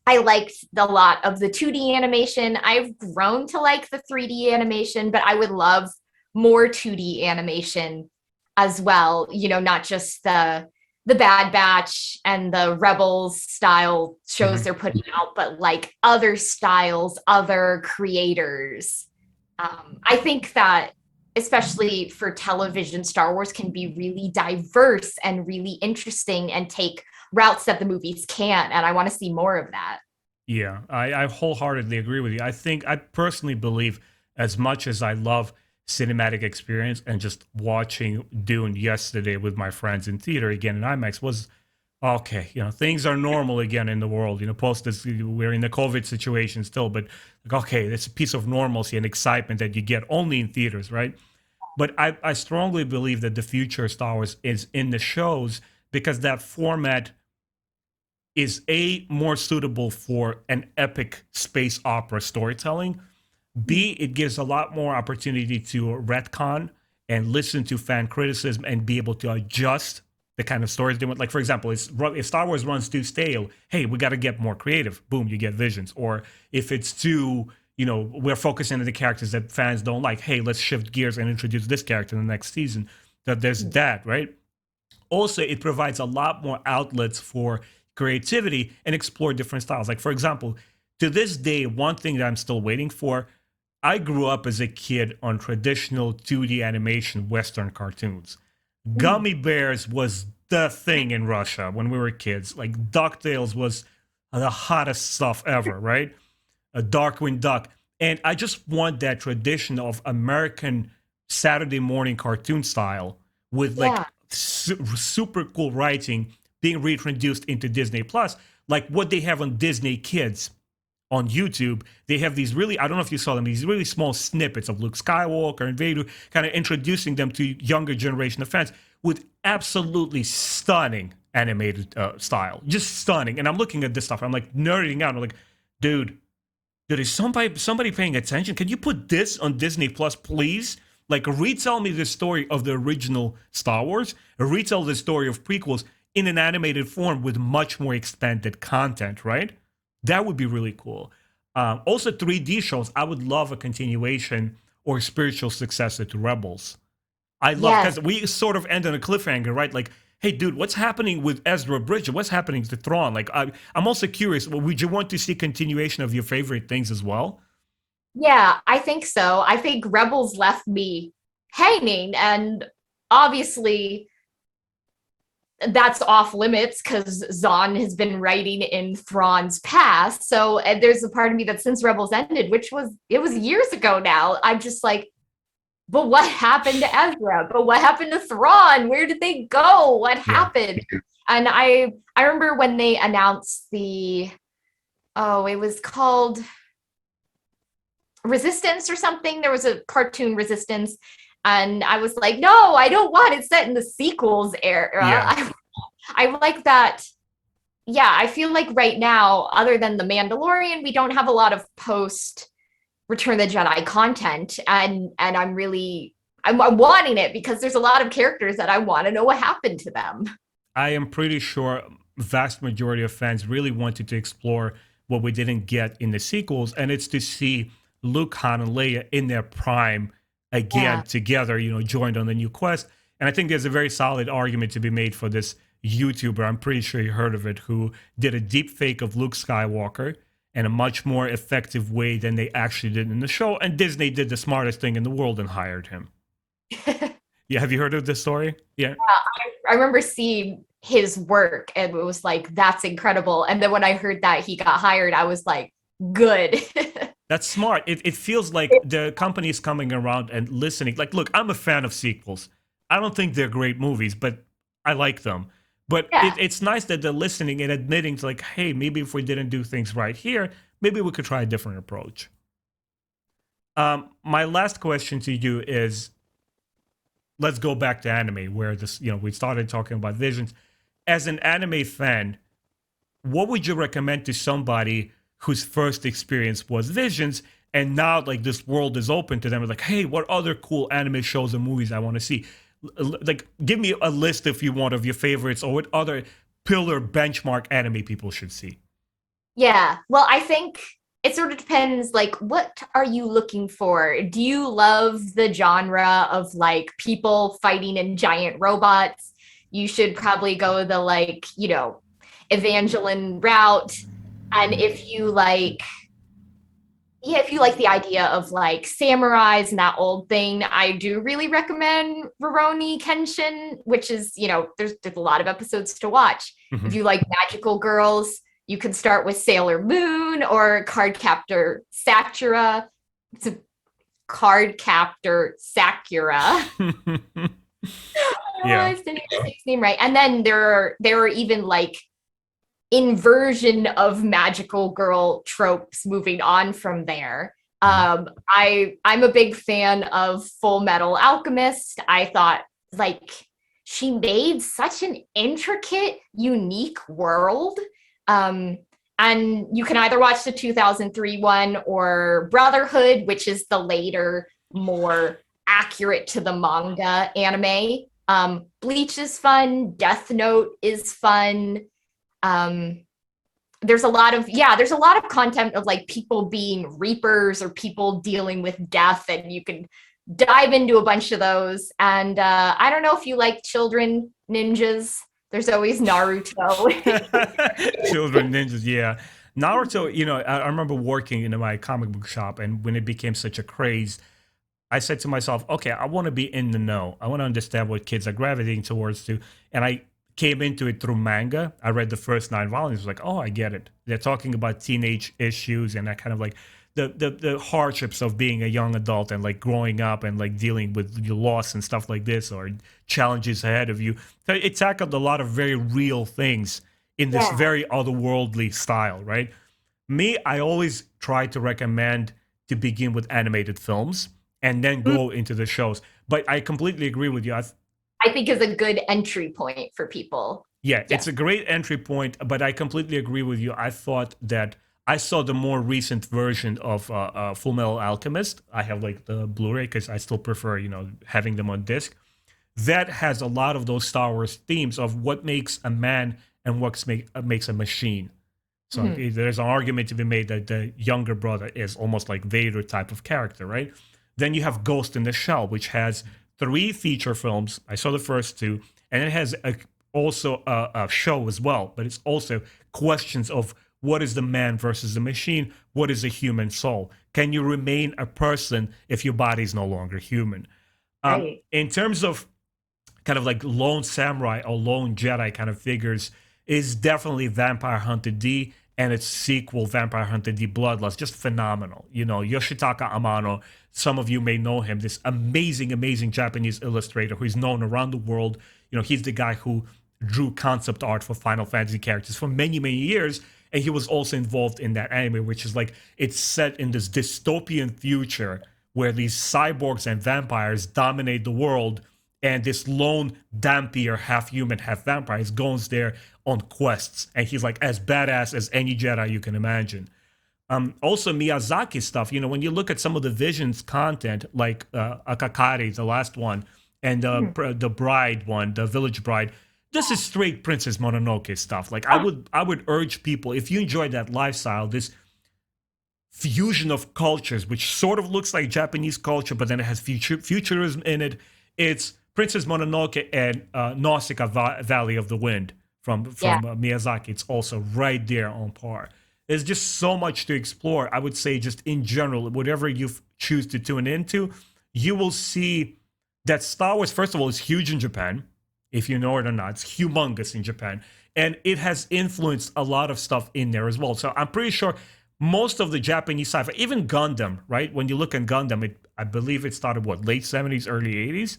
I liked a lot of the 2D animation. I've grown to like the 3D animation, but I would love more 2D animation as well. Not just the Bad Batch and the Rebels style shows they're putting out, but like other styles, other creators. I think that especially for television, Star Wars can be really diverse and really interesting and take routes that the movies can't. And I want to see more of that. Yeah, I wholeheartedly agree with you. I personally believe, as much as I love cinematic experience, and just watching Dune yesterday with my friends in theater again in IMAX was okay. Things are normal again in the world. Post this, we're in the COVID situation still, but like, okay, it's a piece of normalcy and excitement that you get only in theaters, right? But I strongly believe that the future of Star Wars is in the shows, because that format is more suitable for an epic space opera storytelling. B, it gives a lot more opportunity to retcon and listen to fan criticism and be able to adjust the kind of stories they want. Like, for example, if Star Wars runs too stale, hey, we got to get more creative. Boom, you get Visions. Or if it's too, we're focusing on the characters that fans don't like, hey, let's shift gears and introduce this character in the next season. That there's that, right? Also, it provides a lot more outlets for creativity and explore different styles. Like, for example, to this day, one thing that I'm still waiting for, I grew up as a kid on traditional 2D animation Western cartoons. Gummy Bears was the thing in Russia when we were kids. Like, DuckTales was the hottest stuff ever, right? A Darkwing Duck. And I just want that tradition of American Saturday morning cartoon style with like super cool writing being reintroduced into Disney Plus, like what they have on Disney Kids on YouTube. They have these really, I don't know if you saw them, these really small snippets of Luke Skywalker and Vader, kind of introducing them to younger generation of fans with absolutely stunning animated style, just stunning. And I'm looking at this stuff, I'm like nerding out. I'm like, dude, is somebody paying attention? Can you put this on Disney Plus, please? Like, retell me the story of the original Star Wars, retell the story of prequels in an animated form with much more expanded content, right? That would be really cool. Also, 3D shows, I would love a continuation or spiritual successor to Rebels. I love, because we sort of end on a cliffhanger, right? Like, hey, dude, what's happening with Ezra Bridger? What's happening to Thrawn? Like, I'm also curious, would you want to see continuation of your favorite things as well? Yeah, I think so. I think Rebels left me hanging, and obviously that's off limits because Zahn has been writing in Thrawn's past. So and there's a part of me that since Rebels ended, it was years ago now, I'm just like, but what happened to Ezra? But what happened to Thrawn? Where did they go? What happened? And I remember when they announced it was called Resistance or something. There was a cartoon Resistance, and I was like, no, I don't want it set in the sequels era. I like that. Yeah, I feel like right now, other than The Mandalorian, we don't have a lot of post Return of the Jedi content, and I'm wanting it because there's a lot of characters that I want to know what happened to them. I am pretty sure vast majority of fans really wanted to explore what we didn't get in the sequels, and it's to see Luke, Han, and Leia in their prime again together, joined on the new quest. And I think there's a very solid argument to be made for this YouTuber, I'm pretty sure you heard of it, who did a deep fake of Luke Skywalker in a much more effective way than they actually did in the show. And Disney did the smartest thing in the world and hired him. Yeah, have you heard of this story? Yeah. I remember seeing his work and it was like, that's incredible. And then when I heard that he got hired, I was like, good. That's smart. It feels like the company is coming around and listening. Like, look, I'm a fan of sequels. I don't think they're great movies, but I like them. But it's nice that they're listening and admitting to like, hey, maybe if we didn't do things right here, maybe we could try a different approach. My last question to you is, let's go back to anime where this, we started talking about Visions. As an anime fan, what would you recommend to somebody whose first experience was Visions, and now like this world is open to them? Like, hey, what other cool anime shows and movies I want to see? Like, give me a list if you want of your favorites, or what other pillar benchmark anime people should see. Yeah, well, I think it sort of depends, like, what are you looking for? Do you love the genre of like people fighting in giant robots? You should probably go the like, Evangeline route. And if you like the idea of like samurais and that old thing, I do really recommend Rurouni Kenshin, which is, there's a lot of episodes to watch. Mm-hmm. If you like magical girls, you can start with Sailor Moon or Cardcaptor Sakura. It's a Cardcaptor Sakura. I didn't say his name right. And then there are even like inversion of magical girl tropes moving on from there. I'm a big fan of Full Metal Alchemist. I thought like she made such an intricate, unique world And you can either watch the 2003 one or Brotherhood, which is the later, more accurate to the manga anime. Bleach is fun. Death Note is fun. There's a lot of content of like people being reapers or people dealing with death, and you can dive into a bunch of those. And I don't know if you like children ninjas. There's always Naruto. Children ninjas, yeah. Naruto, I remember working in my comic book shop, and when it became such a craze, I said to myself, okay, I want to be in the know. I want to understand what kids are gravitating towards to. And I came into it through manga. I read the first 9 volumes, like, oh, I get it. They're talking about teenage issues and that kind of like the hardships of being a young adult and like growing up and like dealing with your loss and stuff like this, or challenges ahead of you. So it tackled a lot of very real things in this very otherworldly style, right? Me, I always try to recommend to begin with animated films and then go into the shows. But I completely agree with you. I think is a good entry point for people. Yeah, it's a great entry point, but I completely agree with you. I thought that I saw the more recent version of Full Metal Alchemist. I have like the Blu-ray because I still prefer, having them on disc. That has a lot of those Star Wars themes of what makes a man and what makes a machine. So there's an argument to be made that the younger brother is almost like Vader type of character, right? Then you have Ghost in the Shell, which has 3 feature films. I saw the first 2, and it has also a show as well. But it's also questions of what is the man versus the machine? What is a human soul? Can you remain a person if your body is no longer human? Right. In terms of kind of like lone samurai or lone Jedi kind of figures, is definitely Vampire Hunter D and its sequel, Vampire Hunter D Bloodlust, just phenomenal. Yoshitaka Amano, some of you may know him, this amazing, amazing Japanese illustrator who is known around the world. He's the guy who drew concept art for Final Fantasy characters for many, many years. And he was also involved in that anime, which is like, it's set in this dystopian future where these cyborgs and vampires dominate the world. And this lone Dampier, half human, half vampire, goes there on quests. And he's like as badass as any Jedi you can imagine. Also Miyazaki stuff, when you look at some of the Visions content, like Akakari, the last one, and the Bride one, the Village Bride, this is straight Princess Mononoke stuff. Like I would urge people, if you enjoy that lifestyle, this fusion of cultures, which sort of looks like Japanese culture, but then it has futurism in it. It's Princess Mononoke and Nausicaa Valley of the Wind from Miyazaki. It's also right there on par. There's just so much to explore. I would say just in general, whatever you choose to tune into, you will see that Star Wars, first of all, is huge in Japan. If you know it or not, it's humongous in Japan. And it has influenced a lot of stuff in there as well. So I'm pretty sure most of the Japanese sci-fi, even Gundam, right? When you look at Gundam, I believe it started, late 70s, early 80s?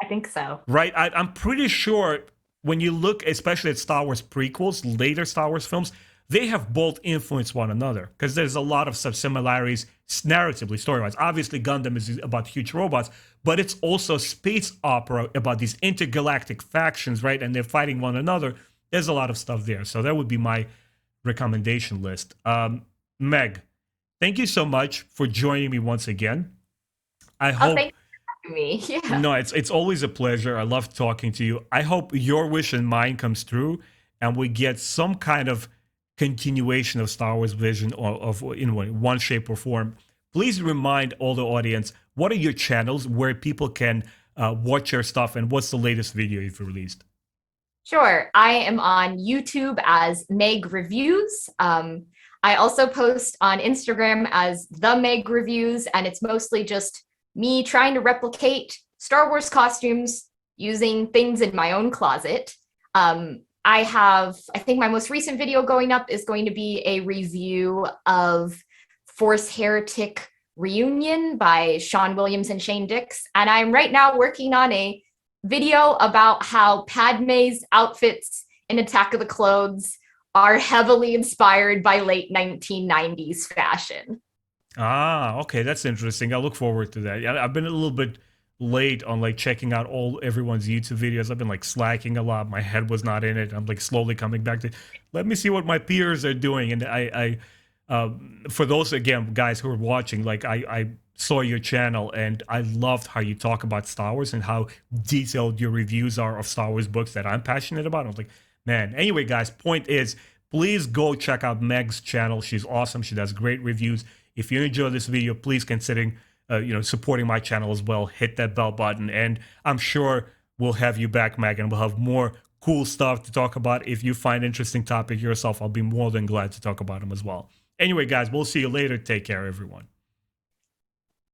I think so. Right? I'm pretty sure when you look, especially at Star Wars prequels, later Star Wars films, they have both influenced one another because there's a lot of similarities narratively, story-wise. Obviously, Gundam is about huge robots, but it's also space opera about these intergalactic factions, right? And they're fighting one another. There's a lot of stuff there. So that would be my recommendation list. Meg, thank you so much for joining me once again. I hope... Thank you for having me. Yeah. No, it's always a pleasure. I love talking to you. I hope your wish and mine comes true and we get some kind of continuation of Star Wars Vision in one shape or form. Please remind all the audience, what are your channels where people can watch your stuff and what's the latest video you've released? Sure. I am on YouTube as Meg Reviews. I also post on Instagram as The Meg Reviews, and it's mostly just me trying to replicate Star Wars costumes using things in my own closet. I think my most recent video going up is going to be a review of Force Heretic Reunion by Sean Williams and Shane Dix. And I'm right now working on a video about how Padme's outfits in Attack of the Clones are heavily inspired by late 1990s fashion. Ah, okay, that's interesting. I look forward to that. I've been a little bit late on like checking out all everyone's YouTube videos. I've been like slacking a lot. My head was not in it. I'm like slowly coming back to, let me see what my peers are doing. And for those again guys who are watching, like I saw your channel and I loved how you talk about Star Wars and how detailed your reviews are of Star Wars books that I'm passionate about. I was like, man. Anyway, guys, point is, please go check out Meg's channel. She's awesome. She does great reviews. If you enjoy this video, please consider supporting my channel as well. Hit that bell button, and I'm sure we'll have you back, Meg, and we'll have more cool stuff to talk about. If you find interesting topic yourself, I'll be more than glad to talk about them as well. Anyway, guys, we'll see you later. Take care, everyone.